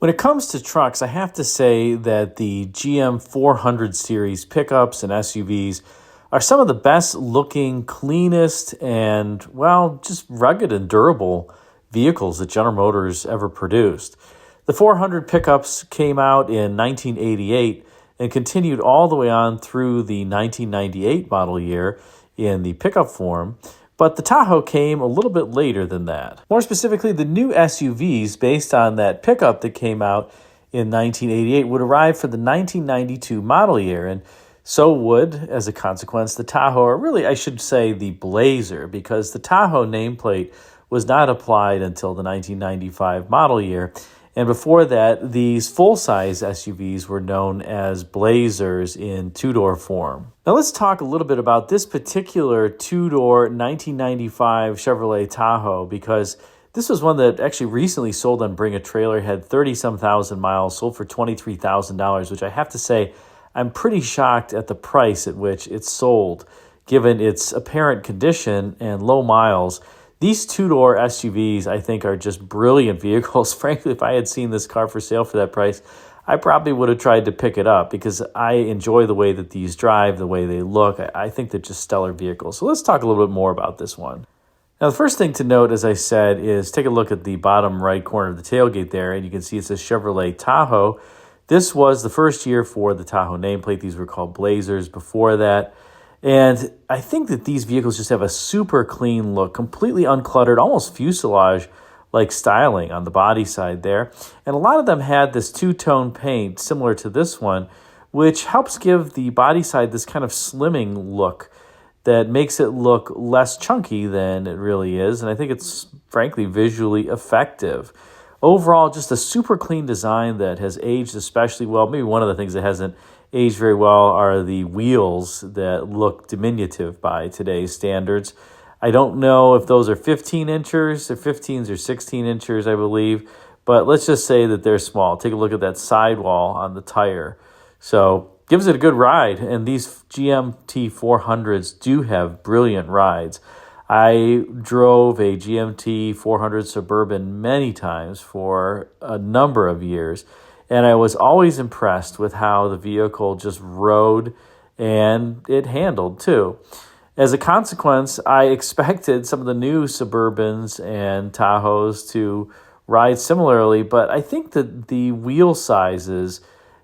When it comes to trucks, I have to say that the GM400 series pickups and SUVs are some of the best looking, cleanest, and, well, just rugged and durable vehicles that General Motors ever produced. The 400 pickups came out in 1988 and continued all the way on through the 1998 model year in the pickup form. But the Tahoe came a little bit later than that. More specifically, the new SUVs based on that pickup that came out in 1988 would arrive for the 1992 model year, and so would, as a consequence, the Tahoe, or really I should say the Blazer, because the Tahoe nameplate was not applied until the 1995 model year. And before that, these full-size SUVs were known as Blazers in two-door form. Now let's talk a little bit about this particular two-door 1995 Chevrolet Tahoe, because this was one that actually recently sold on Bring a Trailer, had 30-some thousand miles, sold for $23,000, which I have to say, I'm pretty shocked at the price at which it sold, given its apparent condition and low miles. These two-door SUVs, I think, are just brilliant vehicles. Frankly, if I had seen this car for sale for that price, I probably would have tried to pick it up because I enjoy the way that these drive, the way they look. I think they're just stellar vehicles. So let's talk a little bit more about this one. Now, the first thing to note, as I said, is take a look at the bottom right corner of the tailgate there, and you can see it says Chevrolet Tahoe. This was the first year for the Tahoe nameplate. These were called Blazers before that. And I think that these vehicles just have a super clean look, completely uncluttered, almost fuselage-like styling on the body side there. And a lot of them had this two-tone paint similar to this one, which helps give the body side this kind of slimming look that makes it look less chunky than it really is. And I think it's, frankly, visually effective. Overall, just a super clean design that has aged especially well. Maybe one of the things that hasn't aged very well are the wheels that look diminutive by today's standards. I don't know if those are 15 inches, or 15s or 16 inches, I believe, but let's just say that they're small. Take a look at that sidewall on the tire. So gives it a good ride, and these GMT400s do have brilliant rides. I drove a GMT400 Suburban many times for a number of years, and I was always impressed with how the vehicle just rode and it handled too. As a consequence, I expected some of the new Suburbans and Tahoes to ride similarly, but I think that the wheel sizes,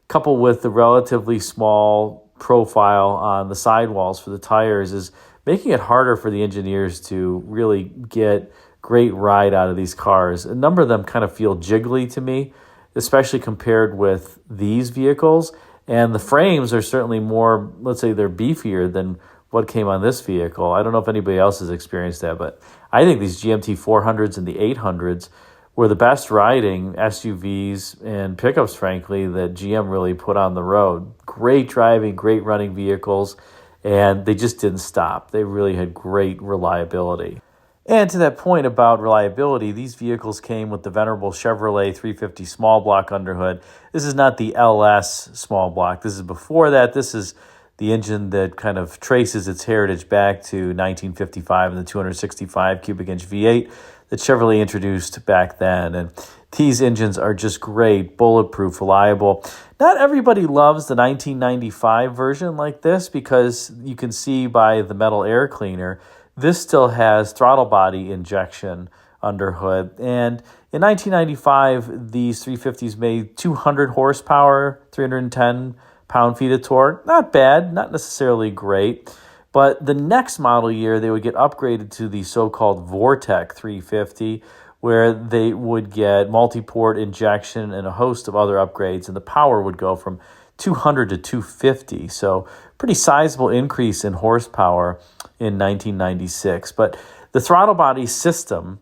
coupled with the relatively small profile on the sidewalls for the tires, is making it harder for the engineers to really get great ride out of these cars. A number of them kind of feel jiggly to me, especially compared with these vehicles. And the frames are certainly more, let's say they're beefier than what came on this vehicle. I don't know if anybody else has experienced that, but I think these GMT 400s and the 800s were the best riding SUVs and pickups, frankly, that GM really put on the road. Great driving, great running vehicles, and they just didn't stop. They really had great reliability. And to that point about reliability, these vehicles came with the venerable Chevrolet 350 small block underhood. This is not the LS small block. This is before that. This is the engine that kind of traces its heritage back to 1955 and the 265 cubic inch V8 that Chevrolet introduced back then. And these engines are just great, bulletproof, reliable. Not everybody loves the 1995 version like this because you can see by the metal air cleaner, this still has throttle body injection under hood. And in 1995, these 350s made 200 horsepower, 310 pound-feet of torque. Not bad, not necessarily great. But the next model year, they would get upgraded to the so-called Vortec 350, where they would get multi-port injection and a host of other upgrades, and the power would go from 200 to 250. So pretty sizable increase in horsepower in 1996. But the throttle body system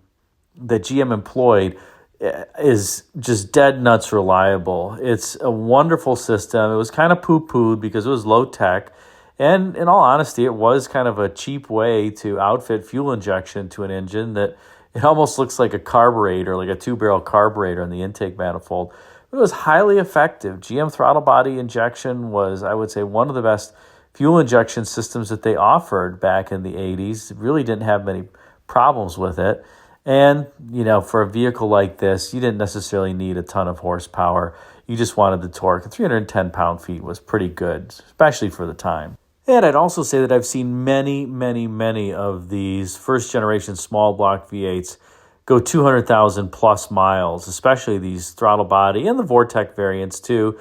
that GM employed is just dead nuts reliable. It's a wonderful system. It was kind of poo-pooed because it was low tech. And in all honesty, it was kind of a cheap way to outfit fuel injection to an engine that it almost looks like a carburetor, like a two-barrel carburetor in the intake manifold. It was highly effective. GM throttle body injection was, I would say, one of the best fuel injection systems that they offered back in the 80s. It really didn't have many problems with it. And, for a vehicle like this, you didn't necessarily need a ton of horsepower. You just wanted the torque. And 310 pound-feet was pretty good, especially for the time. And I'd also say that I've seen many, many, many of these first-generation small block V8s go 200,000 plus miles, especially these throttle body and the Vortec variants too.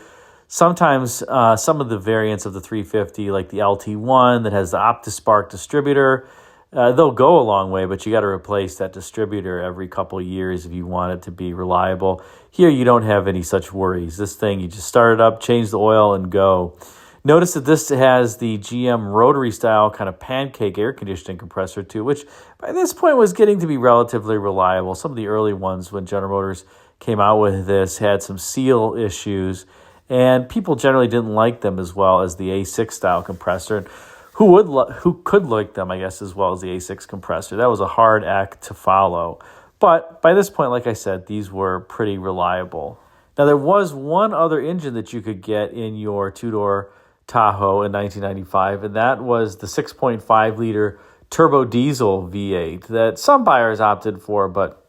Sometimes some of the variants of the 350, like the LT1 that has the OptiSpark distributor, they'll go a long way, but you got to replace that distributor every couple of years if you want it to be reliable. Here, you don't have any such worries. This thing, you just start it up, change the oil, and go. Notice that this has the GM rotary style kind of pancake air conditioning compressor too, which by this point was getting to be relatively reliable. Some of the early ones when General Motors came out with this had some seal issues, and people generally didn't like them as well as the A6 style compressor. Who could like them, I guess, as well as the A6 compressor? That was a hard act to follow. But by this point, like I said, these were pretty reliable. Now, there was one other engine that you could get in your two-door Tahoe in 1995, and that was the 6.5-liter turbo diesel V8 that some buyers opted for, but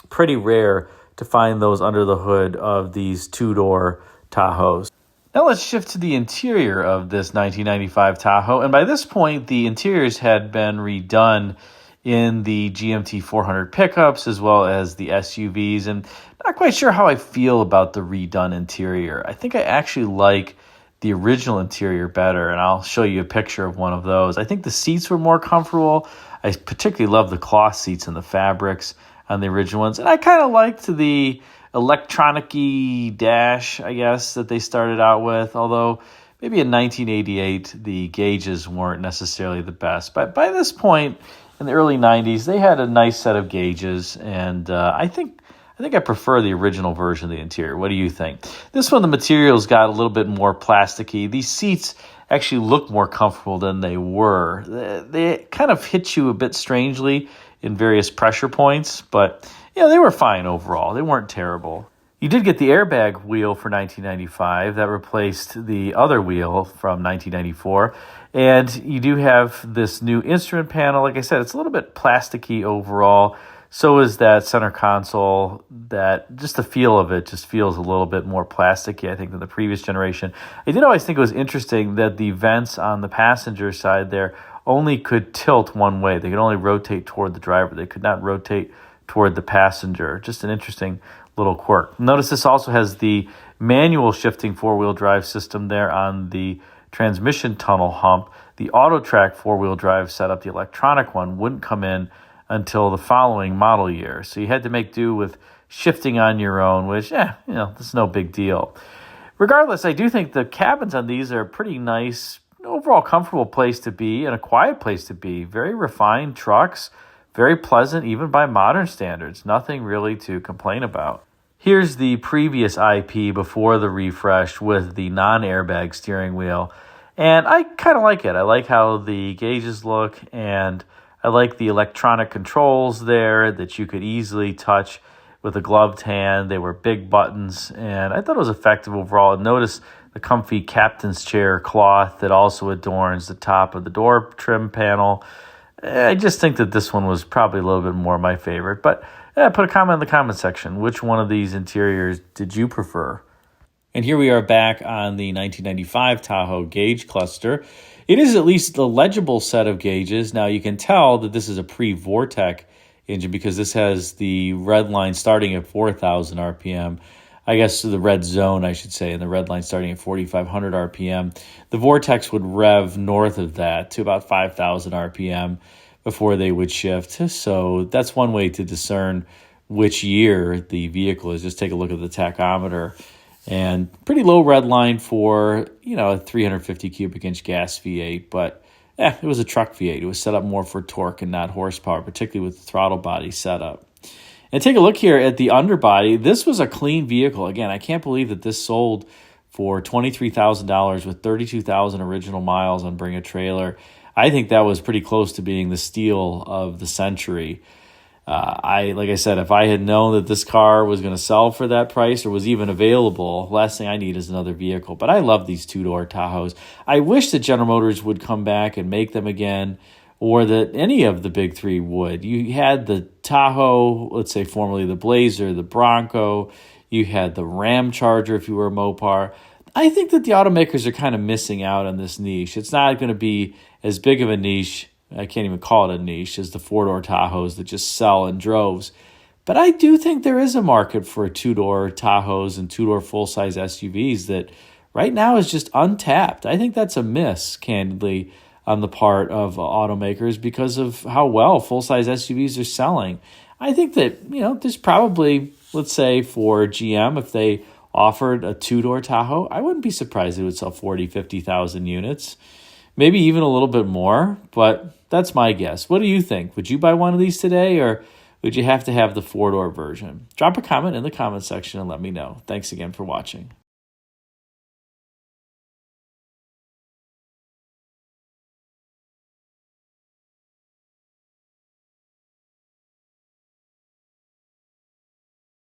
pretty rare to find those under the hood of these two-door Tahoes. Now let's shift to the interior of this 1995 Tahoe, and by this point, the interiors had been redone in the GMT400 pickups as well as the SUVs, and not quite sure how I feel about the redone interior. I think I actually like the original interior better, and I'll show you a picture of one of those. I think the seats were more comfortable. I particularly love the cloth seats and the fabrics on the original ones, and I kind of liked the electronic-y dash, I guess, that they started out with, although maybe in 1988 the gauges weren't necessarily the best. But by this point, in the early 90s, they had a nice set of gauges, and I think I prefer the original version of the interior. What do you think? This one, the materials got a little bit more plasticky. These seats actually look more comfortable than they were. They kind of hit you a bit strangely in various pressure points, but they were fine overall. They weren't terrible. You did get the airbag wheel for 1995 that replaced the other wheel from 1994. And you do have this new instrument panel. Like I said, it's a little bit plasticky overall. So is that center console. That just the feel of it just feels a little bit more plasticky, I think, than the previous generation. I did always think it was interesting that the vents on the passenger side there only could tilt one way. They could only rotate toward the driver. They could not rotate toward the passenger. Just an interesting little quirk. Notice this also has the manual shifting four-wheel drive system there on the transmission tunnel hump. The AutoTrack four-wheel drive setup, the electronic one, wouldn't come in until the following model year. So you had to make do with shifting on your own, which, that's no big deal. Regardless, I do think the cabins on these are a pretty nice, overall comfortable place to be and a quiet place to be. Very refined trucks, very pleasant even by modern standards. Nothing really to complain about. Here's the previous IP before the refresh with the non-airbag steering wheel. And I kind of like it. I like how the gauges look, and I like the electronic controls there that you could easily touch with a gloved hand. They were big buttons, and I thought it was effective overall. And notice the comfy captain's chair cloth that also adorns the top of the door trim panel. I just think that this one was probably a little bit more my favorite. But put a comment in the comment section. Which one of these interiors did you prefer? And here we are back on the 1995 Tahoe gauge cluster. It is at least a legible set of gauges. Now you can tell that this is a pre-Vortec engine because this has the red line starting at 4,000 RPM. I guess the red zone, I should say, and the red line starting at 4,500 RPM. The Vortex would rev north of that to about 5,000 RPM before they would shift. So that's one way to discern which year the vehicle is. Just take a look at the tachometer. And pretty low red line for, a 350 cubic inch gas V8, but it was a truck V8. It was set up more for torque and not horsepower, particularly with the throttle body setup. And take a look here at the underbody. This was a clean vehicle. Again, I can't believe that this sold for $23,000 with 32,000 original miles on Bring a Trailer. I think that was pretty close to being the steal of the century. Like I said, if I had known that this car was going to sell for that price or was even available, last thing I need is another vehicle. But I love these two-door Tahoes. I wish that General Motors would come back and make them again or that any of the big three would. You had the Tahoe, let's say formerly the Blazer, the Bronco. You had the Ram Charger if you were a Mopar. I think that the automakers are kind of missing out on this niche. It's not going to be as big of a niche, I can't even call it a niche, as the four-door Tahoes that just sell in droves. But I do think there is a market for two-door Tahoes and two-door full-size SUVs that right now is just untapped. I think that's a miss, candidly, on the part of automakers because of how well full-size SUVs are selling. I think that, there's probably, let's say for GM, if they offered a two-door Tahoe, I wouldn't be surprised it would sell 40, 50,000 units. Maybe even a little bit more, but that's my guess. What do you think? Would you buy one of these today, or would you have to have the four-door version? Drop a comment in the comment section and let me know. Thanks again for watching.